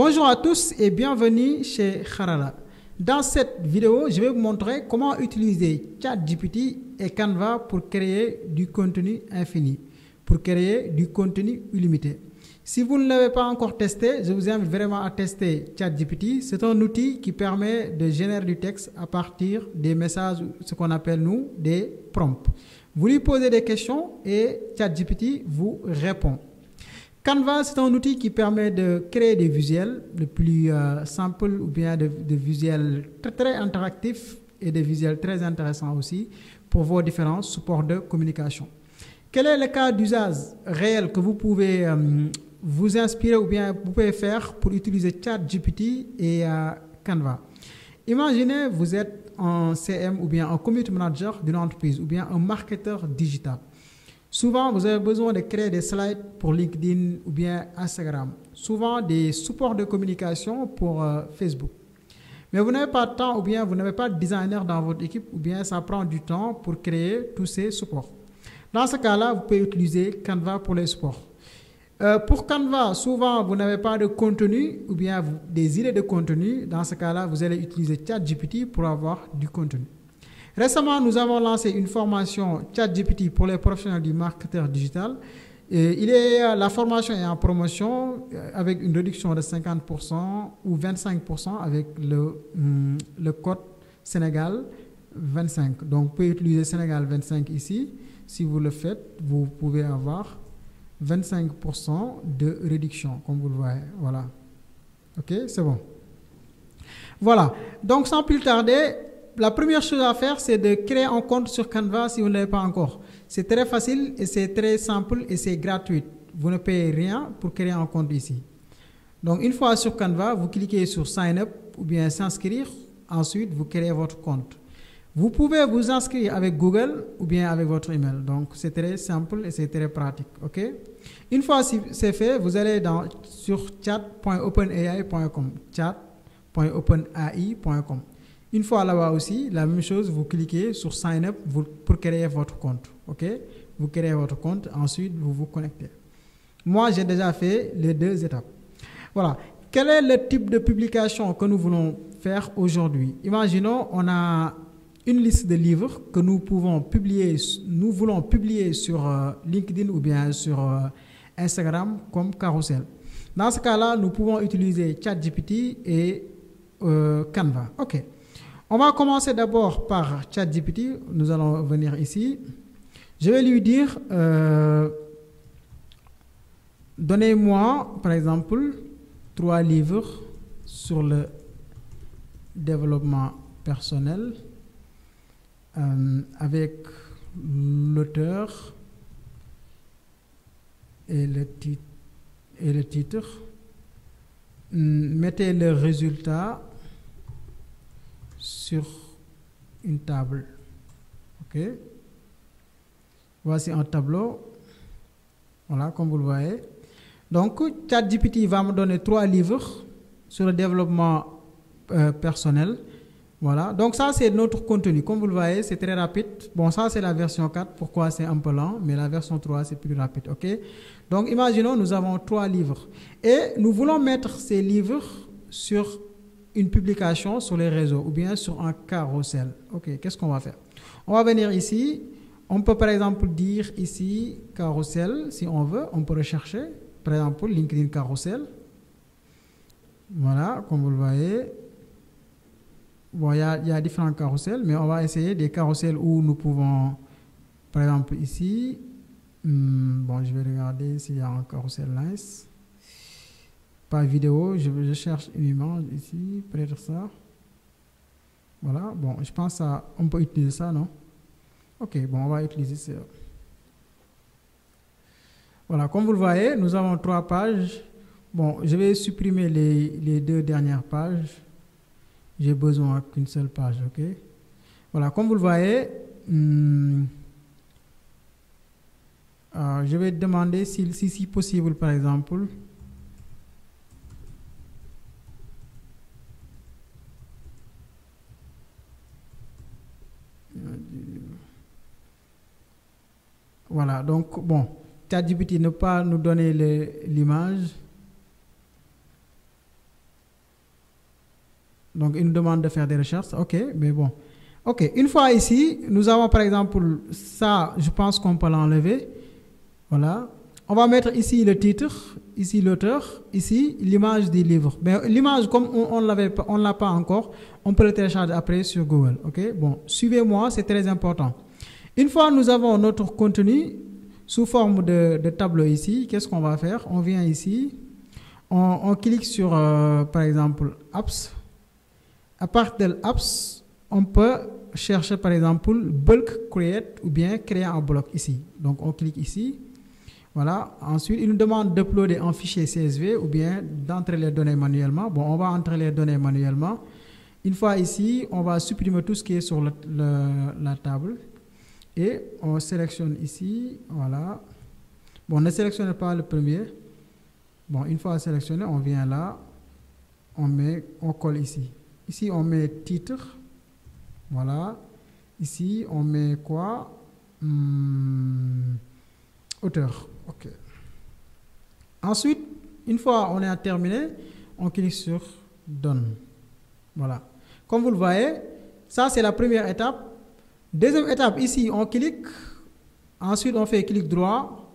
Bonjour à tous et bienvenue chez Harala. Dans cette vidéo, je vais vous montrer comment utiliser ChatGPT et Canva pour créer du contenu infini, pour créer du contenu illimité. Si vous ne l'avez pas encore testé, je vous invite vraiment à tester ChatGPT. C'est un outil qui permet de générer du texte à partir des messages, ce qu'on appelle nous des prompts. Vous lui posez des questions et ChatGPT vous répond. Canva, c'est un outil qui permet de créer des visuels le plus simple ou bien de visuels très interactifs et des visuels très intéressants aussi pour vos différents supports de communication. Quel est le cas d'usage réel que vous pouvez vous inspirer ou bien vous pouvez faire pour utiliser ChatGPT et Canva? Imaginez vous êtes un CM ou bien un community manager d'une entreprise ou bien un marketeur digital. Souvent, vous avez besoin de créer des slides pour LinkedIn ou bien Instagram. Souvent, des supports de communication pour Facebook. Mais vous n'avez pas de temps ou bien vous n'avez pas de designer dans votre équipe ou bien ça prend du temps pour créer tous ces supports. Dans ce cas-là, vous pouvez utiliser Canva pour les supports. Pour Canva, souvent, vous n'avez pas de contenu ou bien des idées de contenu. Dans ce cas-là, vous allez utiliser ChatGPT pour avoir du contenu. Récemment, nous avons lancé une formation ChatGPT pour les professionnels du marketeur digital. La formation est en promotion avec une réduction de 50% ou 25% avec le code Sénégal 25. Donc, vous pouvez utiliser Sénégal 25 ici. Si vous le faites, vous pouvez avoir 25% de réduction, comme vous le voyez. Voilà. OK, c'est bon. Voilà. Donc, sans plus tarder, la première chose à faire, c'est de créer un compte sur Canva si vous ne l'avez pas encore. C'est très facile et c'est très simple et c'est gratuit. Vous ne payez rien pour créer un compte ici. Donc, une fois sur Canva, vous cliquez sur Sign Up ou bien s'inscrire. Ensuite, vous créez votre compte. Vous pouvez vous inscrire avec Google ou bien avec votre email. Donc, c'est très simple et c'est très pratique. OK? Une fois c'est fait, vous allez sur chat.openai.com. chat.openai.com. Une fois là-bas aussi, la même chose, vous cliquez sur Sign Up pour créer votre compte. OK? Vous créez votre compte, ensuite vous vous connectez. Moi, j'ai déjà fait les deux étapes. Voilà. Quel est le type de publication que nous voulons faire aujourd'hui? Imaginons, on a une liste de livres que nous voulons publier sur LinkedIn ou bien sur Instagram comme carrousel. Dans ce cas-là, nous pouvons utiliser ChatGPT et Canva. OK. On va commencer d'abord par ChatGPT. Nous allons venir ici. Je vais lui dire, donnez-moi, par exemple, 3 livres sur le développement personnel avec l'auteur et le titre. Mettez le résultat sur une table. OK? Voici un tableau. Voilà, comme vous le voyez. Donc, ChatGPT va me donner 3 livres sur le développement personnel. Voilà. Donc, ça, c'est notre contenu. Comme vous le voyez, c'est très rapide. Bon, ça, c'est la version 4. Pourquoi c'est un peu lent? Mais la version 3, c'est plus rapide. OK? Donc, imaginons, nous avons 3 livres. Et nous voulons mettre ces livres sur une publication sur les réseaux ou bien sur un carrousel. OK, qu'est-ce qu'on va faire? On va venir ici. On peut par exemple dire ici carrousel, si on veut. On peut rechercher, par exemple, LinkedIn carrousel. Voilà, comme vous le voyez. Bon, il y a différents carrousels, mais on va essayer des carrousels où nous pouvons, par exemple ici. Bon, je vais regarder s'il y a un carrousel nice. Pas vidéo, je cherche une image ici, peut-être ça. Voilà, bon, je pense qu'on peut utiliser ça, non? OK, bon, on va utiliser ça. Voilà, comme vous le voyez, nous avons 3 pages. Bon, je vais supprimer les 2 dernières pages. J'ai besoin qu'une seule page, OK? Voilà, comme vous le voyez, je vais demander si possible, par exemple, voilà, donc, bon, ChatGPT ne pas nous donner l'image. Donc, il nous demande de faire des recherches. OK, mais bon. OK, une fois ici, nous avons par exemple ça, je pense qu'on peut l'enlever. Voilà. On va mettre ici le titre, ici l'auteur, ici l'image du livre. Mais l'image, comme on ne l'a pas encore, on peut le télécharger après sur Google. OK, bon, suivez-moi, c'est très important. Une fois nous avons notre contenu sous forme de tableau ici, qu'est-ce qu'on va faire? On vient ici, on clique sur, par exemple, Apps. À partir de Apps, on peut chercher, par exemple, Bulk Create ou bien créer un bloc ici. Donc, on clique ici. Voilà. Ensuite, il nous demande d'uploader un fichier CSV ou bien d'entrer les données manuellement. Bon, on va entrer les données manuellement. Une fois ici, on va supprimer tout ce qui est sur la table. Et on sélectionne ici. Voilà. Bon, ne sélectionnez pas le premier. Bon, une fois sélectionné, on vient là. On colle ici. Ici, on met titre. Voilà. Ici, on met quoi? Auteur. OK. Ensuite, une fois on est terminé, on clique sur Done. Voilà. Comme vous le voyez, ça c'est la première étape. Deuxième étape, ici, on clique. Ensuite, on fait clic droit.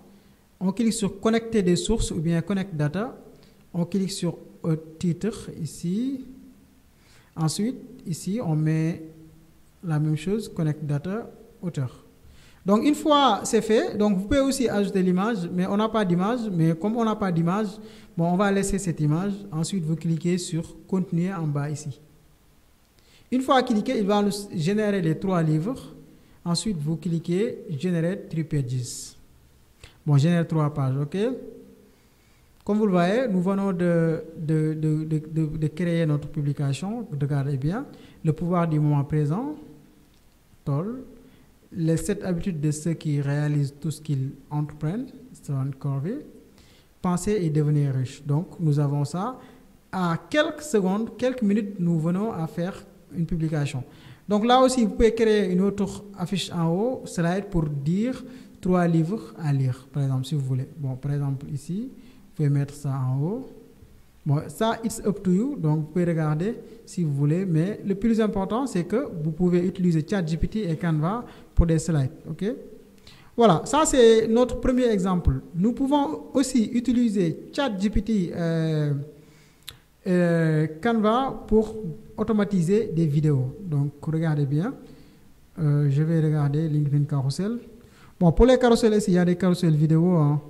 On clique sur Connecter des sources ou bien Connect Data. On clique sur titre ici. Ensuite, ici, on met la même chose, Connect Data, auteur. Donc, une fois c'est fait, donc vous pouvez aussi ajouter l'image, mais on n'a pas d'image. Mais comme on n'a pas d'image, bon, on va laisser cette image. Ensuite, vous cliquez sur Continuer en bas ici. Une fois cliqué, il va nous générer les 3 livres. Ensuite, vous cliquez Generate 3 pages. Bon, génère 3 pages, OK? Comme vous le voyez, nous venons de créer notre publication. Regardez bien. Le pouvoir du moment présent. Toll. Les 7 habitudes de ceux qui réalisent tout ce qu'ils entreprennent. Stephen Covey. Penser et devenir riche. Donc, nous avons ça. À quelques secondes, quelques minutes, nous venons à faire une publication. Donc là aussi, vous pouvez créer une autre affiche en haut, slide pour dire 3 livres à lire, par exemple, si vous voulez. Bon, par exemple, ici, vous pouvez mettre ça en haut. Bon, ça, it's up to you. Donc, vous pouvez regarder si vous voulez. Mais le plus important, c'est que vous pouvez utiliser ChatGPT et Canva pour des slides. OK? Voilà, ça, c'est notre premier exemple. Nous pouvons aussi utiliser ChatGPT Canva pour automatiser des vidéos. Donc, regardez bien. Je vais regarder LinkedIn Carousel. Bon, pour les carousels ici, il y a des carousels vidéo. Hein.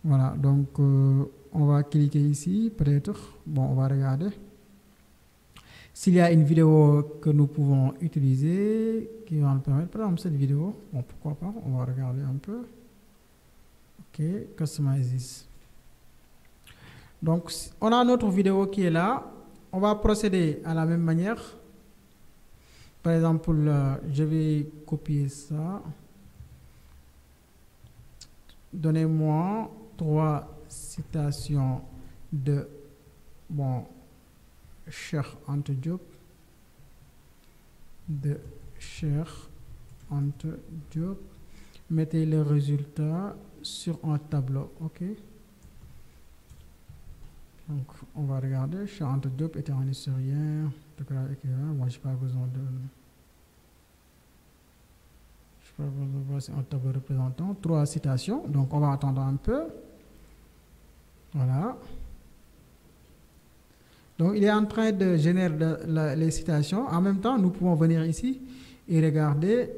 Voilà, donc on va cliquer ici, peut-être. Bon, on va regarder. S'il y a une vidéo que nous pouvons utiliser, qui va nous permettre, par exemple, cette vidéo, bon, pourquoi pas, on va regarder un peu. OK, customize this. Donc, on a notre vidéo qui est là. On va procéder à la même manière. Par exemple, je vais copier ça. Donnez-moi 3 citations de Cheikh Anta Diop. De Cheikh Anta Diop. Mettez le résultat sur un tableau. OK. Donc, on va regarder. Cheikh Anta Diop était un historien, écrivain. Moi, je n'ai pas besoin de... Voici un tableau représentant 3 citations. Donc, on va attendre un peu. Voilà. Donc, il est en train de générer les citations. En même temps, nous pouvons venir ici et regarder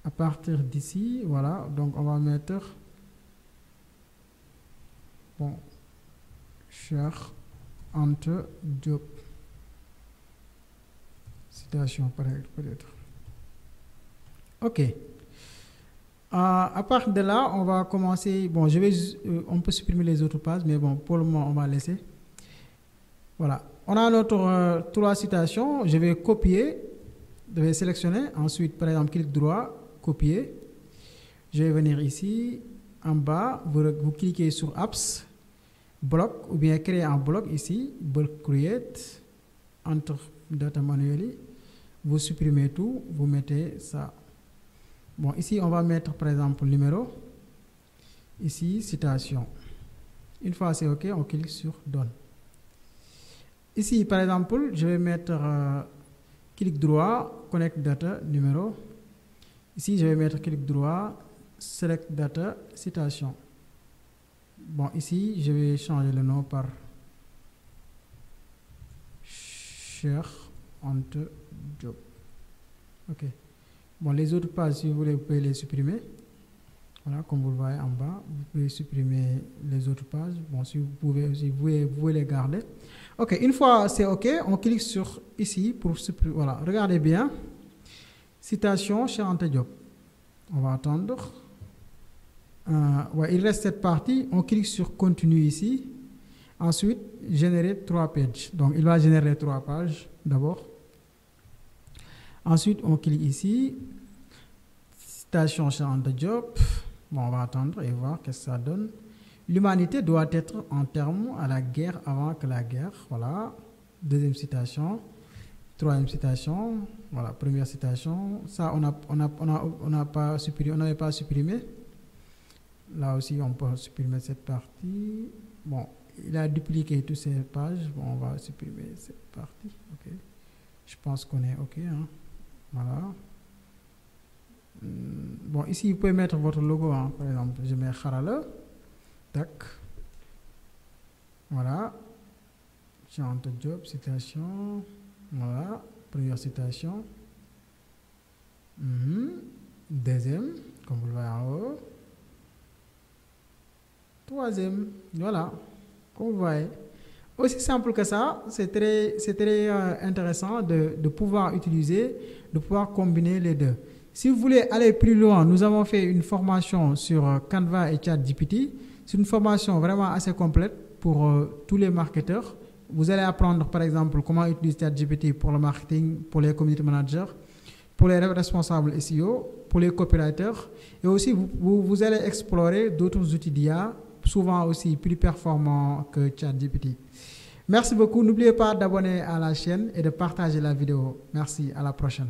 à partir d'ici. Voilà. Donc, on va mettre... Bon. Cheikh Anta Diop. Citation, peut-être. OK. À partir de là, on va commencer. Bon, on peut supprimer les autres pages, mais bon, pour le moment, on va laisser. Voilà. On a notre 3 citations. Je vais copier. Je vais sélectionner. Ensuite, par exemple, clic droit, copier. Je vais venir ici, en bas. Vous cliquez sur Apps, bloc, ou bien créer un bloc ici, bulk create, entre data manually. Vous supprimez tout, vous mettez ça. Bon, ici, on va mettre, par exemple, numéro. Ici, citation. Une fois c'est OK, on clique sur Done. ici, par exemple, je vais mettre clic droit, connect data, numéro. Ici, je vais mettre clic droit, select data, citation. Bon, ici, je vais changer le nom par Cheikh Anta Diop. OK. Bon, les autres pages, si vous voulez, vous pouvez les supprimer. Voilà, comme vous le voyez en bas, vous pouvez supprimer les autres pages. Bon, si vous pouvez aussi, vous pouvez les garder. OK, une fois c'est OK, on clique sur ici pour supprimer. Voilà, regardez bien. Citation Cheikh Anta Diop. On va attendre. Ouais, il reste cette partie. On clique sur continue ici. Ensuite, générer 3 pages. Donc, il va générer 3 pages d'abord. Ensuite, on clique ici. Citation Cheikh Anta Diop. Bon, on va attendre et voir qu'est-ce que ça donne. L'humanité doit être en termes à la guerre avant que la guerre. Voilà. Deuxième citation. Troisième citation. Voilà. Première citation. Ça, on n'avait pas supprimé. Là aussi, on peut supprimer cette partie. Bon, il a dupliqué toutes ces pages. Bon, on va supprimer cette partie. OK. Je pense qu'on est OK. Hein. Voilà. Bon, ici, vous pouvez mettre votre logo. Hein. Par exemple, je mets Kharala. Tac. Voilà. Cheikh Anta Diop, citation. Voilà. Première citation. Deuxième, comme vous le voyez en haut. Troisième. Voilà. Comme vous voyez. Aussi simple que ça, c'est très intéressant de pouvoir utiliser, de pouvoir combiner les deux. Si vous voulez aller plus loin, nous avons fait une formation sur Canva et ChatGPT. C'est une formation vraiment assez complète pour tous les marketeurs. Vous allez apprendre par exemple comment utiliser ChatGPT pour le marketing, pour les community managers, pour les responsables SEO, pour les copywriters. Et aussi, vous allez explorer d'autres outils d'IA, souvent aussi plus performants que ChatGPT. Merci beaucoup. N'oubliez pas d'abonner à la chaîne et de partager la vidéo. Merci. À la prochaine.